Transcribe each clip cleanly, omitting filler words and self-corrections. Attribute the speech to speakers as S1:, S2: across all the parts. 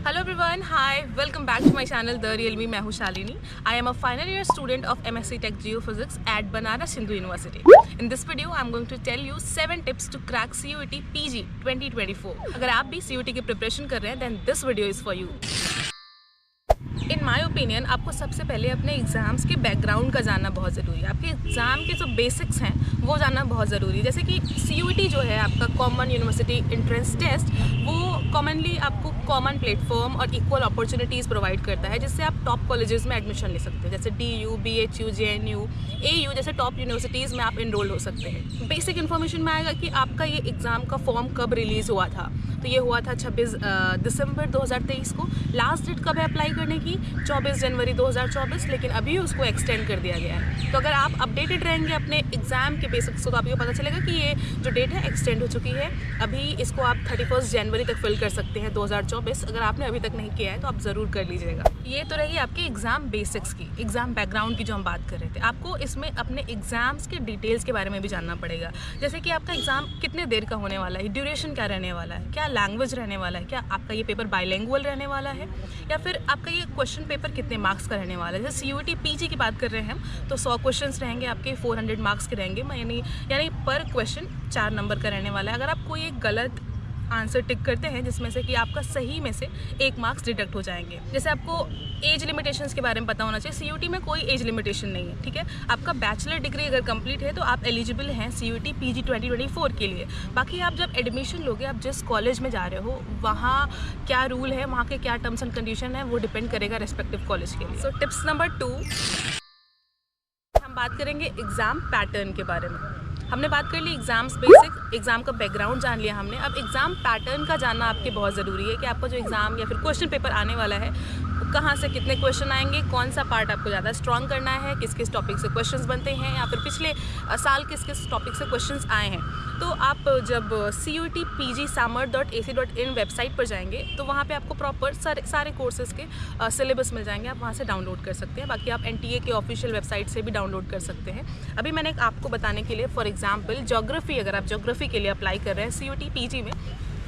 S1: Hello everyone, hi, welcome back to my channel The Real Me. मैं हूँ Shalini. I am a final year student of MSc Tech Geophysics at Banaras Hindu University. In this video, I'm going to tell you 7 tips to crack CUET PG 2024. अगर आप भी CUET की preparation कर रहे हैं, then this video is for you. In my opinion आपको सबसे पहले अपने एग्ज़ाम्स के बैकग्राउंड का जानना बहुत ज़रूरी है. आपके एग्ज़ाम के जो बेसिक्स हैं वो जानना बहुत ज़रूरी है. जैसे कि CUET जो है आपका कॉमन यूनिवर्सिटी एंट्रेंस टेस्ट, वो कॉमनली आपको कॉमन प्लेटफॉर्म और इक्वल अपॉर्चुनिटीज़ प्रोवाइड करता है जिससे आप टॉप कॉलेजेस में एडमिशन ले सकते हैं. जैसे DU, BHU, JNU, AU जैसे टॉप यूनिवर्सिटीज़ में आप इनरोल हो सकते हैं. बेसिक इन्फॉर्मेशन में आएगा कि आपका ये एग्ज़ाम का फॉर्म कब रिलीज़ हुआ था. तो ये हुआ था 26 दिसंबर 2023 को. लास्ट डेट कब है अप्लाई करने की? 24 जनवरी 2024, लेकिन अभी उसको एक्सटेंड कर दिया गया है. तो अगर आप अपडेटेड रहेंगे अपने एग्ज़ाम के बेसिक्स को तो आपको पता चलेगा कि ये जो डेट है एक्सटेंड हो चुकी है. अभी इसको आप 31 जनवरी तक फिल कर सकते हैं 2024. अगर आपने अभी तक नहीं किया है तो आप ज़रूर कर लीजिएगा. ये तो रही आपके एग्ज़ाम बेसिक्स की, एग्ज़ाम बैकग्राउंड की जो हम बात कर रहे थे. आपको इसमें अपने एग्ज़ाम्स के डिटेल्स के बारे में भी जानना पड़ेगा. जैसे कि आपका एग्ज़ाम कितने देर का होने वाला है, ड्यूरेशन क्या रहने वाला है, क्या लैंग्वेज रहने वाला है, क्या आपका ये पेपर बाइलिंगुअल रहने वाला है, या फिर आपका ये क्वेश्चन पेपर कितने मार्क्स का रहने वाला है. जैसे CUET PG की बात कर रहे हैं हम, तो 100 क्वेश्चंस रहेंगे आपके, 400 मार्क्स के रहेंगे. यानी पर क्वेश्चन 4 नंबर का रहने वाला है. अगर आप कोई एक गलत आंसर टिक करते हैं जिसमें से कि आपका सही में से 1 मार्क्स डिडक्ट हो जाएंगे. जैसे आपको एज लिमिटेशंस के बारे में पता होना चाहिए. CUET में कोई एज लिमिटेशन नहीं है, ठीक है. आपका बैचलर डिग्री अगर कंप्लीट है तो आप एलिजिबल हैं CUET PG 2024 के लिए. बाकी आप जब एडमिशन लोगे, आप जिस कॉलेज में जा रहे हो वहाँ क्या रूल है, वहाँ के क्या टर्म्स एंड कंडीशन है, वो डिपेंड करेगा रेस्पेक्टिव कॉलेज के लिए. सो टिप्स नंबर 2, हम बात करेंगे एग्ज़ाम पैटर्न के बारे में. हमने बात कर ली एग्ज़ाम्स बेसिक, एग्ज़ाम का बैकग्राउंड जान लिया हमने. अब एग्ज़ाम पैटर्न का जानना आपके बहुत ज़रूरी है कि आपका जो एग्ज़ाम या फिर क्वेश्चन पेपर आने वाला है कहाँ से कितने क्वेश्चन आएंगे, कौन सा पार्ट आपको ज़्यादा स्ट्रॉन्ग करना है, किस किस टॉपिक से क्वेश्चंस बनते हैं, या फिर पिछले साल किस किस टॉपिक से क्वेश्चंस आए हैं. तो आप जब CUET PG samar.ac.in वेबसाइट पर जाएंगे तो वहाँ पे आपको प्रॉपर सारे कोर्सेज़ के सिलेबस मिल जाएंगे. आप वहाँ से डाउनलोड कर सकते हैं. बाकी आप NTA के ऑफिशियल वेबसाइट से भी डाउनलोड कर सकते हैं. अभी मैंने आपको बताने के लिए, फॉर एग्जाम्पल ज्योग्राफी, अगर आप ज्योग्राफी के लिए अप्लाई कर रहे हैं CUET PG में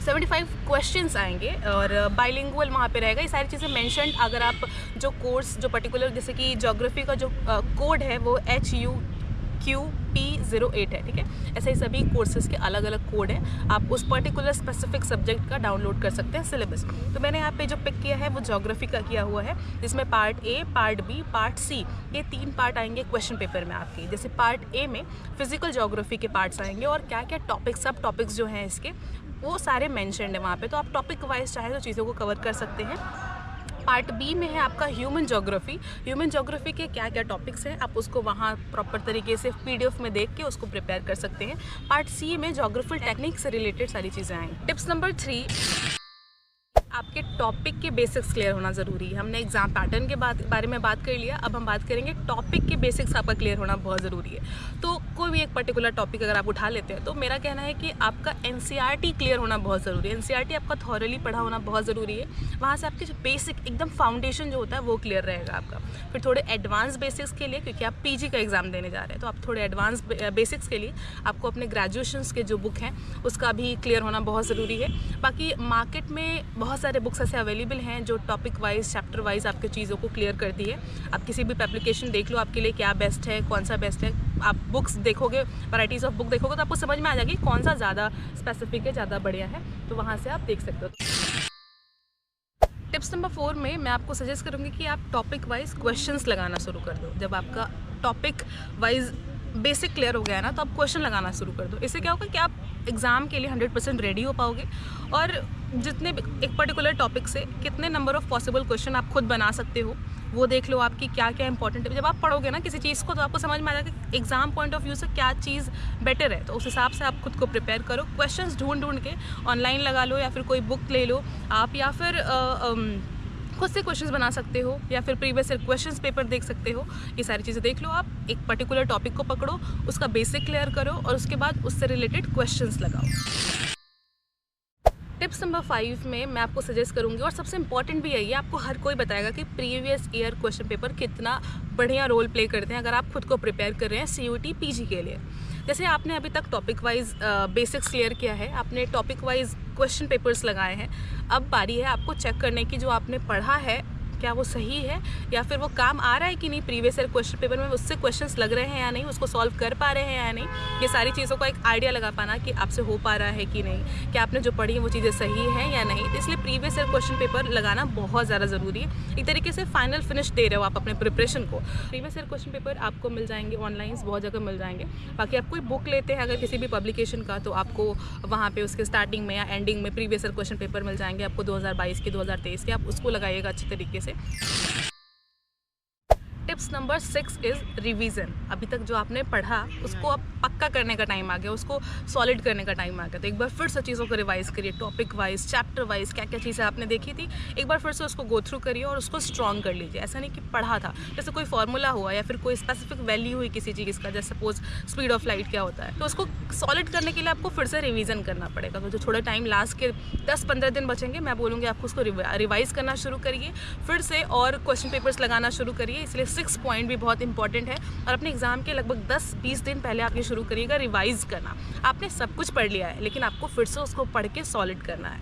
S1: 75 क्वेश्चंस आएंगे और बाइलिंगुअल वहाँ पे रहेगा. ये सारी चीज़ें मेंशन. अगर आप जो कोर्स जो पर्टिकुलर, जैसे कि ज्योग्राफी का जो कोड है वो HUQP08 है, ठीक है. ऐसे ही सभी कोर्सेज़ के अलग अलग कोड हैं. आप उस पर्टिकुलर स्पेसिफिक सब्जेक्ट का डाउनलोड कर सकते हैं सिलेबस. तो मैंने यहाँ पे जो पिक किया है वो ज्योग्राफी का किया हुआ है, जिसमें part A, part B, part C, ये 3 पार्ट आएंगे क्वेश्चन पेपर में आपके. जैसे पार्ट A में फिजिकल ज्योग्राफी के पार्ट्स आएंगे और क्या क्या टॉपिक्स, सब टॉपिक्स जो हैं इसके वो सारे मेंशन्ड है वहाँ पे. तो आप टॉपिक वाइज चाहे तो चीज़ों को कवर कर सकते हैं. पार्ट B में है आपका ह्यूमन ज्योग्राफी. ह्यूमन ज्योग्राफी के क्या क्या टॉपिक्स हैं आप उसको वहाँ प्रॉपर तरीके से PDF में देख के उसको प्रिपेयर कर सकते हैं. पार्ट C में ज्योग्राफिकल टेक्निक से रिलेटेड सारी चीज़ें आएंगी. टिप्स नंबर 3, आपके टॉपिक के बेसिक्स क्लियर होना ज़रूरी है. हमने एग्ज़ाम पैटर्न के बारे में बात कर लिया. अब हम बात करेंगे टॉपिक के बेसिक्स आपका क्लियर होना बहुत ज़रूरी है. तो कोई भी एक पर्टिकुलर टॉपिक अगर आप उठा लेते हैं तो मेरा कहना है कि आपका NCERT क्लियर होना बहुत ज़रूरी है. NCERT आपका थॉरली पढ़ा होना बहुत ज़रूरी है. वहाँ से आपके जो बेसिक एकदम फाउंडेशन जो होता है वो क्लियर रहेगा आपका. फिर थोड़े एडवांस बेसिक्स के लिए, क्योंकि आप PG का एग्ज़ाम देने जा रहे हैं, तो आप थोड़े एडवांस बेसिक्स के लिए आपको अपने ग्रेजुएशंस के जो बुक हैं उसका भी क्लियर होना बहुत ज़रूरी है. बाकी मार्केट में बहुत सारे बुक्स ऐसे अवेलेबल हैं जो टॉपिक वाइज, चैप्टर वाइज आपके चीज़ों को क्लियर करती है. आप किसी भी पब्लिकेशन देख लो, आपके लिए क्या बेस्ट है, कौन सा बेस्ट है. आप बुक्स देखोगे, वैराइटीज़ ऑफ बुक देखोगे तो आपको समझ में आ जाएगी कौन सा ज़्यादा स्पेसिफिक है, ज़्यादा बढ़िया है. तो वहाँ से आप देख सकते हो. टिप्स नंबर 4 में मैं आपको सजेस्ट करूँगी कि आप टॉपिक वाइज क्वेश्चंस लगाना शुरू कर दो. जब आपका टॉपिक वाइज बेसिक क्लियर हो गया है ना, तो आप क्वेश्चन लगाना शुरू कर दो. इससे क्या होगा कि आप एग्ज़ाम के लिए 100% रेडी हो पाओगे. और जितने एक पर्टिकुलर टॉपिक से कितने नंबर ऑफ पॉसिबल क्वेश्चन आप खुद बना सकते हो वो देख लो. आपकी क्या क्या इंपॉर्टेंट है. जब आप पढ़ोगे ना किसी चीज़ को तो आपको समझ में आ जाएगा कि एग्ज़ाम पॉइंट ऑफ व्यू से क्या चीज़ बेटर है. तो उस हिसाब से आप खुद को प्रिपेयर करो. क्वेश्चंस ढूंढ के ऑनलाइन लगा लो, या फिर कोई बुक ले लो आप, या फिर खुद से क्वेश्चंस बना सकते हो, या फिर प्रीवियस ईयर क्वेश्चंस पेपर देख सकते हो. ये सारी चीज़ें देख लो. आप एक पर्टिकुलर टॉपिक को पकड़ो, उसका बेसिक क्लियर करो और उसके बाद उससे रिलेटेड क्वेश्चंस लगाओ. टिप्स नंबर 5 में मैं आपको सजेस्ट करूंगी, और सबसे इंपॉर्टेंट भी यही है, आपको हर कोई बताएगा कि प्रीवियस ईयर क्वेश्चन पेपर कितना बढ़िया रोल प्ले करते हैं अगर आप खुद को प्रिपेयर कर रहे हैं CUET PG के लिए. जैसे आपने अभी तक टॉपिक वाइज बेसिक्स क्लियर किया है, आपने टॉपिक वाइज क्वेश्चन पेपर्स लगाए हैं, अब बारी है आपको चेक करने की जो आपने पढ़ा है क्या वो सही है या फिर वो काम आ रहा है कि नहीं, प्रीवियस ईयर क्वेश्चन पेपर में उससे क्वेश्चंस लग रहे हैं या नहीं, उसको सॉल्व कर पा रहे हैं या नहीं। ये सारी चीज़ों का एक आइडिया लगा पाना कि आपसे हो पा रहा है कि नहीं, कि आपने जो पढ़ी है वो चीज़ें सही हैं या नहीं। इसलिए प्रीवियस ईयर क्वेश्चन पेपर लगाना बहुत ज़्यादा ज़रूरी है। एक तरीके से फाइनल फिनिश दे रहे हो आप अपने प्रिपरेशन को। प्रीवियस ईयर क्वेश्चन पेपर आपको मिल जाएंगे ऑनलाइन, बहुत जगह मिल जाएंगे। बाकी आप कोई बुक लेते हैं अगर किसी भी पब्लिकेशन का, तो आपको वहाँ पे उसके स्टार्टिंग में या एंडिंग में प्रीवियस ईयर क्वेश्चन पेपर मिल जाएंगे आपको 2022 के, 2023 के। आप उसको लगाइएगा अच्छे तरीके से। Tips number 6 is revision. अभी तक जो आपने पढ़ा उसको अब पक्का करने का टाइम आ गया, उसको सॉलिड करने का टाइम आ गया। तो एक बार फिर से चीज़ों को रिवाइज करिए, टॉपिक वाइज, चैप्टर वाइज, क्या क्या चीज़ें आपने देखी थी एक बार फिर से उसको गो थ्रू करिए और उसको स्ट्रॉन्ग कर लीजिए। ऐसा नहीं कि पढ़ा था, जैसे कोई फॉर्मूला हुआ या फिर कोई स्पेसिफिक वैल्यू हुई किसी चीज़ का, जैसे सपोज स्पीड ऑफ लाइट क्या होता है, तो उसको सॉलिड करने के लिए आपको फिर से रिवीजन करना पड़ेगा। तो जो थोड़ा टाइम लास्ट के 10-15 दिन बचेंगे, मैं बोलूँगी आपको उसको रिवाइज करना शुरू करिए फिर से और क्वेश्चन पेपर्स लगाना शुरू करिए। इसलिए 6 पॉइंट भी बहुत इंपॉर्टेंट है और अपने एग्जाम के लगभग 10-20 दिन पहले आप ये शुरू करिएगा रिवाइज करना। आपने सब कुछ पढ़ लिया है लेकिन आपको फिर से उसको पढ़ के सॉलिड करना है।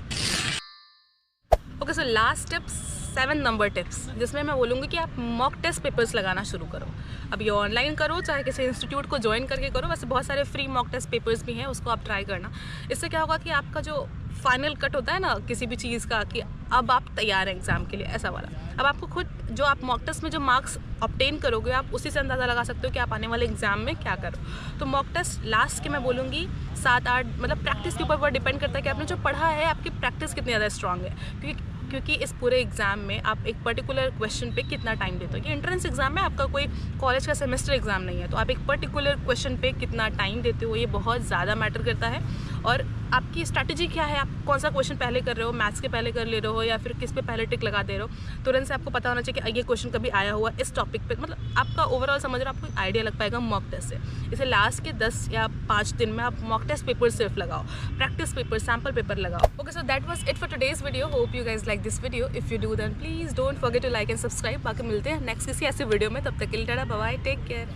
S1: Okay, so last tips 7 number tips, जिसमें मैं बोलूँगी कि आप मॉक टेस्ट पेपर्स लगाना शुरू करो। अब ये ऑनलाइन करो चाहे किसी इंस्टीट्यूट को ज्वाइन करके करो, वैसे बहुत सारे फ्री मॉक टेस्ट पेपर्स भी हैं, उसको आप ट्राई करना। इससे क्या होगा कि आपका जो फाइनल कट होता है ना किसी भी चीज़ का, कि अब आप तैयार हैं एग्जाम के लिए, ऐसा वाला। अब आपको खुद जो आप मॉक टेस्ट में जो मार्क्स ऑब्टेन करोगे आप उसी से अंदाज़ा लगा सकते हो कि आप आने वाले एग्जाम में क्या करो। तो मॉक टेस्ट लास्ट के मैं बोलूँगी 7-8, मतलब प्रैक्टिस के ऊपर बहुत डिपेंड करता है कि आपने जो पढ़ा है आपकी प्रैक्टिस कितनी ज़्यादा स्ट्रांग है। क्योंकि इस पूरे एग्ज़ाम में आप एक पर्टिकुलर क्वेश्चन पे कितना टाइम देते हो। ये एंट्रेंस एग्ज़ाम है, आपका कोई कॉलेज का सेमेस्टर एग्ज़ाम नहीं है, तो आप एक पर्टिकुलर क्वेश्चन पे कितना टाइम देते हो ये बहुत ज़्यादा मैटर करता है। और आपकी स्ट्रैटेजी क्या है, आप कौन सा क्वेश्चन पहले कर रहे हो, मैथ्स के पहले कर ले रहे हो या फिर किस पे पहले टिक लगा दे रहे हो। तुरंत से आपको पता होना चाहिए कि ये क्वेश्चन कभी आया हुआ इस टॉपिक पे, मतलब आपका ओवरऑल समझ रहे हो, आपको आइडिया लग पाएगा मॉक टेस्ट से। इसे लास्ट के 10 या 5 दिन में आप मॉक टेस्ट पेपर सिर्फ लगाओ, प्रैक्टिस पेपर, सैम्पल पेपर लगाओ। Okay, so that was it for today's video. Hope you guys like this video. If you do then please don't forget to like and subscribe. बाकी मिलते हैं next किसी ऐसे video में, तब तक के लिए tata bye bye, take care.